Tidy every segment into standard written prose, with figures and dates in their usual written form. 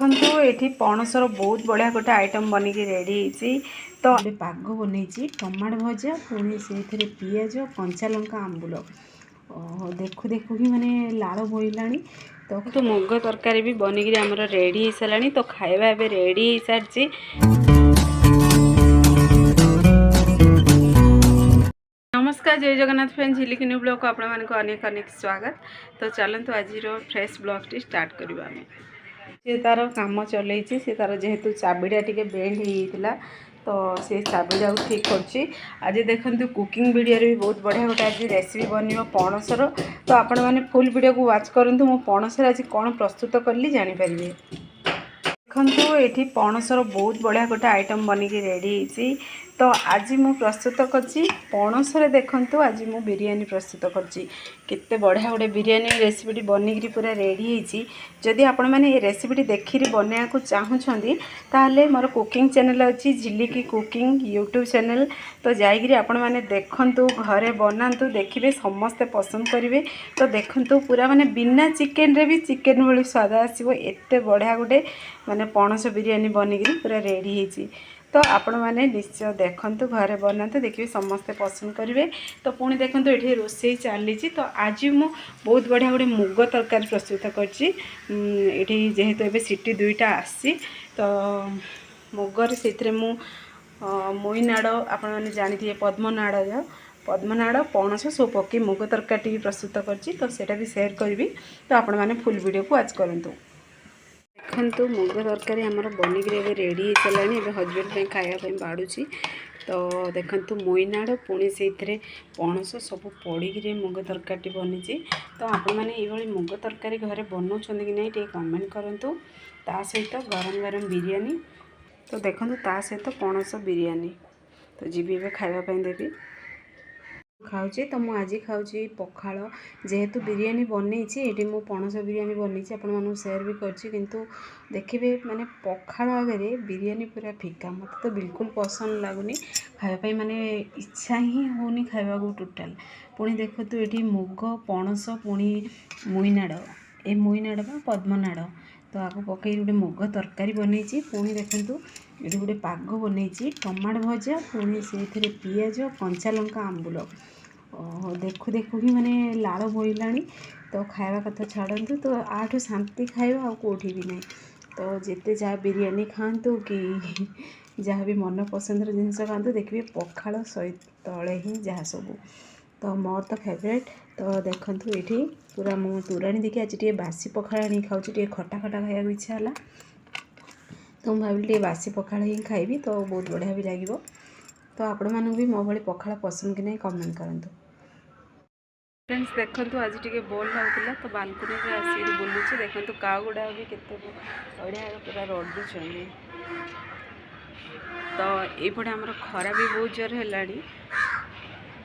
देखो ये पणसर बहुत बढ़िया गोटे आइटम बनिक रेडी तो गोटे पाग बन टमाटो भजा पुणी से पिज कंचा लंका आंबुल देखु देखु ही माने लाल बोला तो मुग तरकारी भी बनिक आमर रेडी हो सारा तो खाଇବା ए रेडी हो सारी। नमस्कार जय Jagannath friends Jhilik new blog को आपण मानक अनेक अनेक स्वागत। तो चलतु आज फ्रेश ब्लॉग टी स्टार्ट करवा आम सी तार काम चलई सी तार जेहेतु चाबिड़ा टी बेंड होता तो सी चाबिड़ा ठीक कर आज देखते कुकिंग वीडियो भी बहुत बढ़िया गोटे आज रेसिपी बन पणसर। तो आपण मैंने फुल वीडियो को वाच करूँ मो पणसर आज कौन प्रस्तुत कली जानीपर। देखो ये पणसर बहुत बढ़िया गोटे आइटम बनिक रेडी तो आज मु प्रस्तुत करची पणसरे। देखंतु आज मु बिरयानी प्रस्तुत करची केते बढ़िया गोटे बिरयानी रेसिपी बनिक पूरा रेडी होती। जदि आपण मैंने ये रेसिपी देखिरी बनया को चाहूँगी ताहले मोर कुकिंग चैनल अच्छी झिलिकी कुकिंग यूट्यूब चैनल तो जाइए आपण मैंने देखंतु घरे बनातु देखिए समस्ते पसंद करेंगे। तो देखंतु पूरा माने बिना चिकेन रे भी चिकेन भली स्वाद आसो एते बढ़िया गोटे माने पणस बिरयानी बनिक पूरा रेडी होती। तो आपण मैंने निश्चय देखंतु घरे बनाते देखिए समस्ते पसंद करेंगे। तो पुणी देखंतु ये रोषे चली तो आज मु बहुत बढ़िया गोटे मुग तरकारी प्रस्तुत करची जेहेतु एबे सिटी दुईटा आसी तो मुगर से मु मोईनाड़ आपण मैंने जानी पद्मनाड़ पणस सब पकई मुग तरकारी प्रस्तुत करची तो सेटा भी शेयर करी। तो आपण मैंने फुल वीडियो को आज करंतु। देखो मुग तरकारी आमर बनिक रेडी हो सारा हजबैंड खायापी बाड़ुची तो देखो मोईनाड़ पुणी से पणस सब पड़ी मुग तरकारी बनी। तो आपण मैंने ये मुग तरकारी घरे बनाऊँ कि नहीं टे कमेंट करूँ। ता सहित गरम गरम बिरयानी तो देखो ता सहित पणस बिरयानी तो जी खावाई देवी खाऊँ। तो मुझे आज खाऊँ पखाल जेहेतु बिरयानी बनई ये मु पणस बिरयानी बनई आपको शेयर भी किंतु देखिए माने पखाल आगे बिरयानी पूरा फिका मत तो बिल्कुल पसंद लगुनि खावाई माने इच्छा ही होनी खावा को टोटाल। पुणी देखो ये मुग पणस पुणी मोईनाड़ ए मोईनाड़ पद्मनाड़ तो आपको पकई गोटे मुग तरकारी बनई पुणी देखो ये गोटे पाग बनई टमाटो भजा पुणी से पिज कंचा लंका आंबुल देखु देखु ही माने लाल बोला तो खावा कथा छाड़ू तो आठू शांति खाଇବା आ कोठी भी नहीं। तो जिते जहाँ बिरयानी खातु कि जहाँ भी मन पसंद जिनस खातु देखिए पखाल सहित तले ही जहाँ सब तो मोर तो फेवरेट। तो देखु ये पूरा मु तोराणी देखिए आज टे बासी पखाल आनी खाऊँ टे खटा खटा खाया इच्छा है तो मुझे भाविली बासी पखाल ही खाइबी तो बहुत बढ़िया भी लगे। तो आपण मानू भी मो भाई पखाल पसंद कि नहीं कमेंट करंतु। फ्रेंड्स देखो आज टे बोल होता तो बालकनी में आसिक बुलूँ देखो काऊ गुड़ा भी केते बढ़िया पूरा रडुं तो ये आमर खरा भी बहुत जोर है।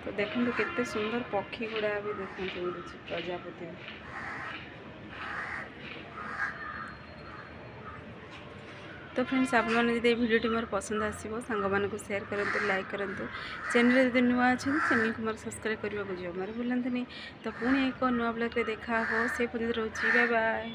तो देखो केते सुंदर पक्षी गुड़ा भी देखो उड़ुची प्रजापति। तो फ्रेंड्स आप भिडियो मोर पसंद आसो सांग मान को शेयर करूँ लाइक करूँ चैनल जो नुआ अच्छे चैनल को मोर सब्सक्राइब करने को जमार भूलते नहीं। तो पुणी एक नुआ ब्लॉग देखा हो से रोचे बाय बाय।